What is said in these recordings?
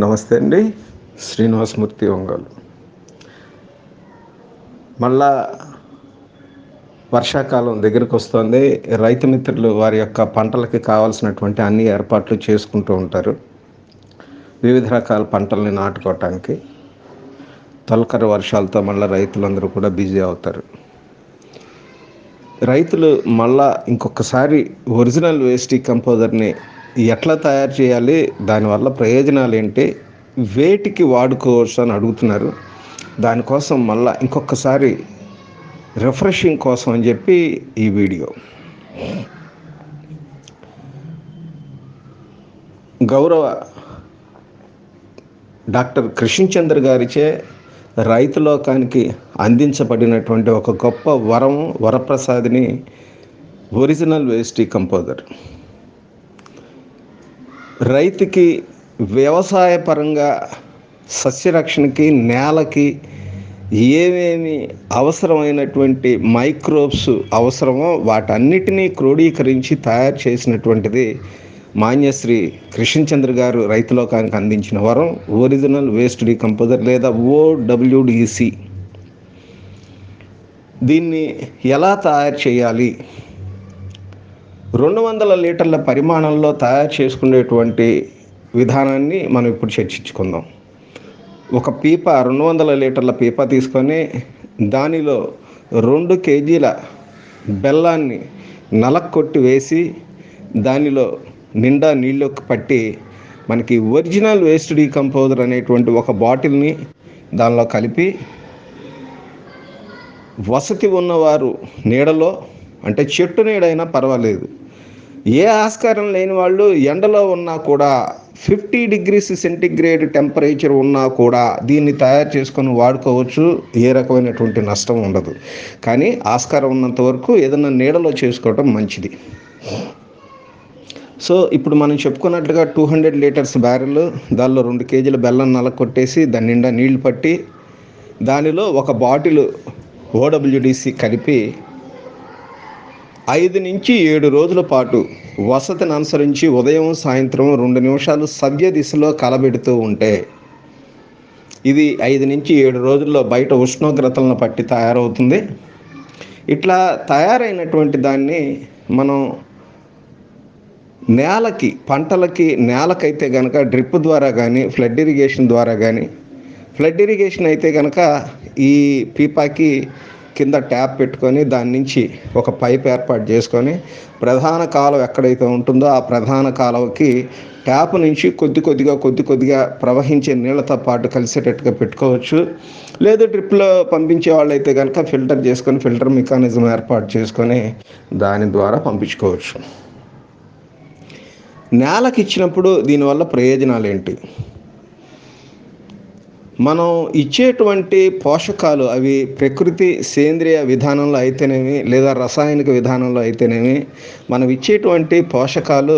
నమస్తే అండి. శ్రీనివాసమూర్తి ఒంగోలు. మళ్ళా వర్షాకాలం దగ్గరికి వస్తుంది. రైతు మిత్రులు వారి యొక్క పంటలకి కావాల్సినటువంటి అన్ని ఏర్పాట్లు చేసుకుంటూ ఉంటారు. వివిధ రకాల పంటల్ని నాటుకోవటానికి తొలకరి వర్షాలతో మళ్ళీ రైతులందరూ కూడా బిజీ అవుతారు. రైతులు మళ్ళా ఇంకొకసారి ఒరిజినల్ వేస్ట్ కంపోజర్ని ఎట్లా తయారు చేయాలి, దానివల్ల ప్రయోజనాలు ఏంటి, వేటికి వాడుకోవచ్చు అని అడుగుతున్నారు. దానికోసం మళ్ళా ఇంకొకసారి రిఫ్రెషింగ్ కోసం అని చెప్పి ఈ వీడియో. గౌరవ డాక్టర్ కృష్ణచంద్ర గారిచే రైతు లోకానికి అందించబడినటువంటి ఒక గొప్ప వరప్రసాదిని ఒరిజినల్ వేస్ట్ కంపోజర్. రైతుకి వ్యవసాయ పరంగా సస్యరక్షణకి, నేలకి ఏమేమి అవసరమైనటువంటి మైక్రోబ్స్ అవసరమో వాటన్నిటినీ క్రోడీకరించి తయారు చేసినటువంటిది మాన్యశ్రీ కృష్ణచంద్ర గారు రైతు లోకానికి అందించిన వరం ఒరిజినల్ వేస్ట్ కంపోజర్ లేదా OWDC. దీన్ని ఎలా తయారు చేయాలి, 200 లీటర్ల పరిమాణంలో తయారు చేసుకునేటువంటి విధానాన్ని మనం ఇప్పుడు చర్చించుకుందాం. ఒక పీప 200 లీటర్ల పీప తీసుకొని దానిలో 2 కేజీల బెల్లాన్ని నలక్కొట్టి వేసి దానిలో నిండా నీళ్ళు పట్టి మనకి ఒరిజినల్ వేస్ట్ కంపోజర్ అనేటువంటి ఒక బాటిల్ని దానిలో కలిపి వసతి ఉన్నవారు నీడలో, అంటే చెట్టు నీడైనా పర్వాలేదు, ఏ ఆస్కారం లేని వాళ్ళు ఎండలో ఉన్నా కూడా 50 degrees సెంటిగ్రేడ్ టెంపరేచర్ ఉన్నా కూడా దీన్ని తయారు చేసుకొని వాడుకోవచ్చు. ఏ రకమైనటువంటి నష్టం ఉండదు. కానీ ఆస్కారం ఉన్నంత వరకు ఏదైనా నీడలో చేసుకోవటం మంచిది. సో ఇప్పుడు మనం చెప్పుకున్నట్లుగా 200 లీటర్స్ బ్యారెల్, దానిలో 2 కేజీల బెల్లం నలకొట్టేసి దాని నిండా నీళ్లు పట్టి దానిలో ఒక బాటిల్ OWDC కలిపి 5 నుంచి 7 రోజుల పాటు వసతిని అనుసరించి ఉదయం సాయంత్రం 2 నిమిషాలు సవ్య దిశలో కలబెడుతూ ఉంటే ఇది 5 నుంచి 7 రోజుల్లో బయట ఉష్ణోగ్రతలను పట్టి తయారవుతుంది. ఇట్లా తయారైనటువంటి దాన్ని మనం నేలకి, పంటలకి, నేలకైతే కనుక డ్రిప్ ద్వారా కానీ, ఫ్లడ్ ఇరిగేషన్ ద్వారా కానీ, ఫ్లడ్ ఇరిగేషన్ అయితే కనుక ఈ పీపాకి కింద ట్యాప్ పెట్టుకొని దాని నుంచి ఒక పైప్ ఏర్పాటు చేసుకొని ప్రధాన కాలువ ఎక్కడైతే ఉంటుందో ఆ ప్రధాన కాలువకి ట్యాప్ నుంచి కొద్ది కొద్దిగా ప్రవహించే నీళ్ళతో పాటు కలిసేటట్టుగా పెట్టుకోవచ్చు. లేదు డ్రిప్లో పంపించే వాళ్ళు అయితే కనుక ఫిల్టర్ చేసుకొని, ఫిల్టర్ మెకానిజం ఏర్పాటు చేసుకొని దాని ద్వారా పంపించుకోవచ్చు. నేలకి ఇచ్చినప్పుడు దీనివల్ల ప్రయోజనాలు ఏంటి? మనం ఇచ్చేటువంటి పోషకాలు అవి ప్రకృతి సేంద్రియ విధానంలో అయితేనేమి లేదా రసాయనిక విధానంలో అయితేనేమి మనం ఇచ్చేటువంటి పోషకాలు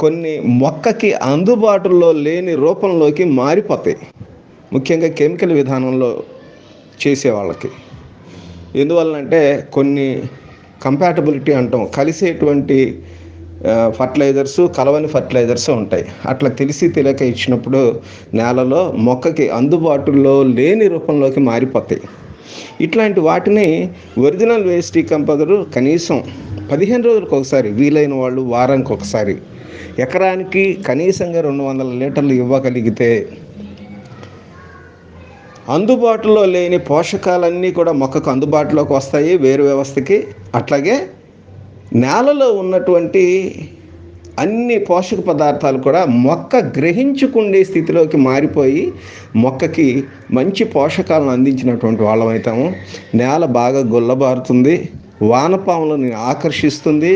కొన్ని మొక్కకి అందుబాటులో లేని రూపంలోకి మారిపోతాయి. ముఖ్యంగా కెమికల్ విధానంలో చేసేవాళ్ళకి. ఎందువల్లంటే కొన్ని కంపాటబిలిటీ అంటాం, కలిసేటువంటి ఫర్టిలైజర్స్, కలవని ఫర్టిలైజర్స్ ఉంటాయి. అట్లా తెలియక ఇచ్చినప్పుడు నేలలో మొక్కకి అందుబాటులో లేని రూపంలోకి మారిపోతాయి. ఇట్లాంటి వాటిని ఒరిజినల్ వేస్ట్ కంపోజర్ కనీసం 15 రోజులకు ఒకసారి, వీలైన వాళ్ళు వారానికి ఒకసారి, ఎకరానికి కనీసంగా 200 లీటర్లు ఇవ్వగలిగితే అందుబాటులో లేని పోషకాలన్నీ కూడా మొక్కకు అందుబాటులోకి వస్తాయి, వేరు వ్యవస్థకి. అట్లాగే నేలలో ఉన్నటువంటి అన్ని పోషక పదార్థాలు కూడా మొక్క గ్రహించుకునే స్థితిలోకి మారిపోయి మొక్కకి మంచి పోషకాలను అందించినటువంటి వాళ్ళమవుతాము. నేల బాగా గుల్లబారుతుంది, వానపాములను ఆకర్షిస్తుంది.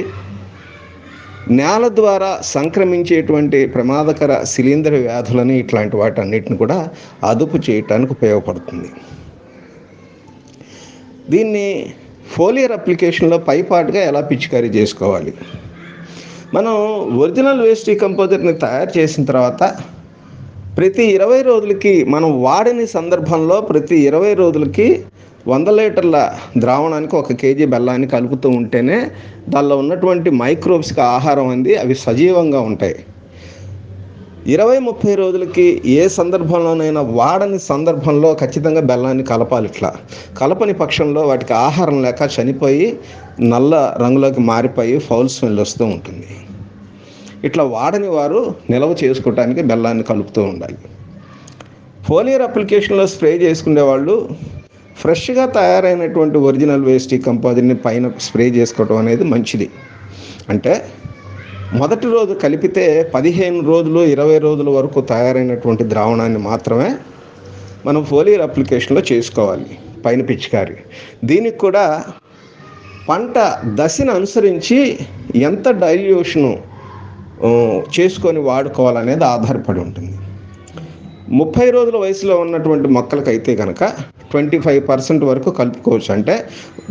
నేల ద్వారా సంక్రమించేటువంటి ప్రమాదకర శిలీంధ్ర వ్యాధులని, ఇట్లాంటి వాటన్నిటిని కూడా అదుపు చేయటానికి ఉపయోగపడుతుంది. దీన్ని ఫోలియర్ అప్లికేషన్లో పైపాటుగా ఎలా పిచికారీ చేసుకోవాలి? మనం ఒరిజినల్ వేస్ట్ కంపోజర్ని తయారు చేసిన తర్వాత ప్రతి 20 రోజులకి, మనం వాడని సందర్భంలో ప్రతి 20 రోజులకి 100 లీటర్ల ద్రావణానికి 1 కేజీ బెల్లాన్ని కలుపుతూ ఉంటేనే దానిలో ఉన్నటువంటి మైక్రోబ్స్కి ఆహారం అంది అవి సజీవంగా ఉంటాయి. 20-30 రోజులకి ఏ సందర్భంలోనైనా వాడని సందర్భంలో ఖచ్చితంగా బెల్లాన్ని కలపాలి. ఇట్లా కలపని పక్షంలో వాటికి ఆహారం లేక చనిపోయి నల్ల రంగులోకి మారిపోయి ఫౌల్ స్మెల్ వస్తూ ఉంటుంది. ఇట్లా వాడని వారు నిల్వ చేసుకోవటానికి బెల్లాన్ని కలుపుతూ ఉండాలి. ఫోలియర్ అప్లికేషన్లో స్ప్రే చేసుకునే వాళ్ళు ఫ్రెష్గా తయారైనటువంటి ఒరిజినల్ వేస్ట్ డీకంపోజర్ని పైన స్ప్రే చేసుకోవటం అనేది మంచిది. అంటే మొదటి రోజు కలిపితే 15 రోజులు 20 రోజుల వరకు తయారైనటువంటి ద్రావణాన్ని మాత్రమే మనం ఫోలియర్ అప్లికేషన్లో చేసుకోవాలి పైన పిచికారి. దీనికి కూడా పంట దశను అనుసరించి ఎంత డైల్యూషను చేసుకొని వాడుకోవాలనేది ఆధారపడి ఉంటుంది. 30 రోజుల వయసులో ఉన్నటువంటి మొక్కలకైతే కనుక 25% వరకు కలుపుకోవచ్చు. అంటే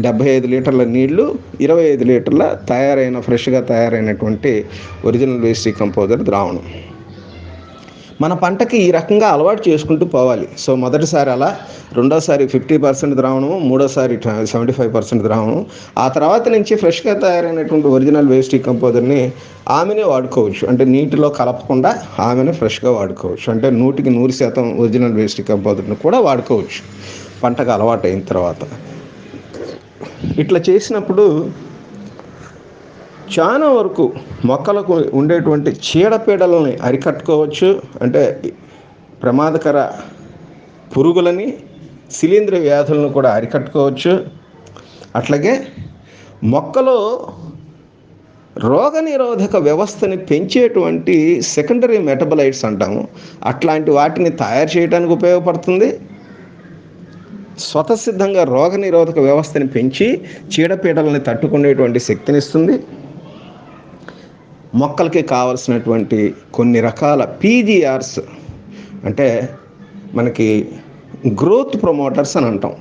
75 లీటర్ల నీళ్లు, 25 లీటర్ల ఫ్రెష్గా తయారైనటువంటి ఒరిజినల్ వేస్ట్ డీకంపోజర్ ద్రావణం. మన పంటకి ఈ రకంగా అలవాటు చేసుకుంటూ పోవాలి. సో మొదటిసారి అలా, రెండోసారి 50% ద్రావణం, మూడోసారి 75% ద్రావణం. ఆ తర్వాత నుంచి ఫ్రెష్గా తయారైనటువంటి ఒరిజినల్ వేస్ట్ డీకంపోజర్ని ఆమెనే వాడుకోవచ్చు. అంటే నీటిలో కలపకుండా ఆమెనే ఫ్రెష్గా వాడుకోవచ్చు. అంటే 100% ఒరిజినల్ వేస్ట్ డీకంపోజర్ని కూడా వాడుకోవచ్చు పంటకు అలవాటు అయిన తర్వాత. ఇట్లా చేసినప్పుడు చాలా వరకు మొక్కలకు ఉండేటువంటి చీడపీడలని అరికట్టుకోవచ్చు. అంటే ప్రమాదకర పురుగులని, శిలీంధ్ర వ్యాధులను కూడా అరికట్టుకోవచ్చు. అట్లాగే మొక్కలో రోగనిరోధక వ్యవస్థని పెంచేటువంటి సెకండరీ మెటబలైట్స్ అంటాము, అట్లాంటి వాటిని తయారు చేయడానికి ఉపయోగపడుతుంది. స్వతసిద్ధంగా రోగనిరోధక వ్యవస్థని పెంచి చీడపీడలని తట్టుకునేటువంటి శక్తినిస్తుంది. మొక్కలకి కావలసినటువంటి కొన్ని రకాల పీజీఆర్స్ అంటే మనకి గ్రోత్ ప్రమోటర్స్ అని అంటాం,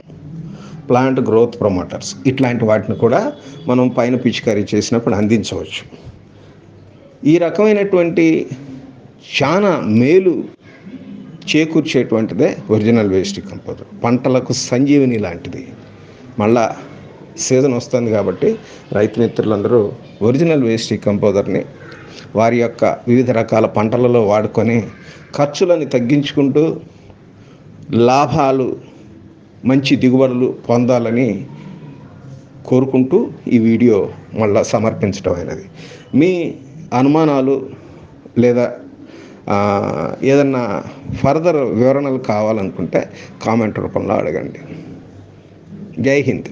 ప్లాంట్ గ్రోత్ ప్రమోటర్స్, ఇట్లాంటి వాటిని కూడా మనం పైన పిచికారీ చేసినప్పుడు అందించవచ్చు. ఈ రకమైనటువంటి చాలా మేలు చేకూర్చేటువంటిదే ఒరిజినల్ వేస్ట్ డీకంపోజర్. పంటలకు సంజీవని లాంటిది. మళ్ళా సీజన్ వస్తుంది కాబట్టి రైతు మిత్రులందరూ ఒరిజినల్ వేస్ట్ డీకంపోజర్ని వారి యొక్క వివిధ రకాల పంటలలో వాడుకొని ఖర్చులను తగ్గించుకుంటూ లాభాలు, మంచి దిగుబడులు పొందాలని కోరుకుంటూ ఈ వీడియో మళ్ళా సమర్పించడం అయినది. మీ అనుమానాలు లేదా ఏదన్నా ఫర్దర్ వివరణలు కావాలనుకుంటే కామెంట్ రూపంలో అడగండి. జై హింద్.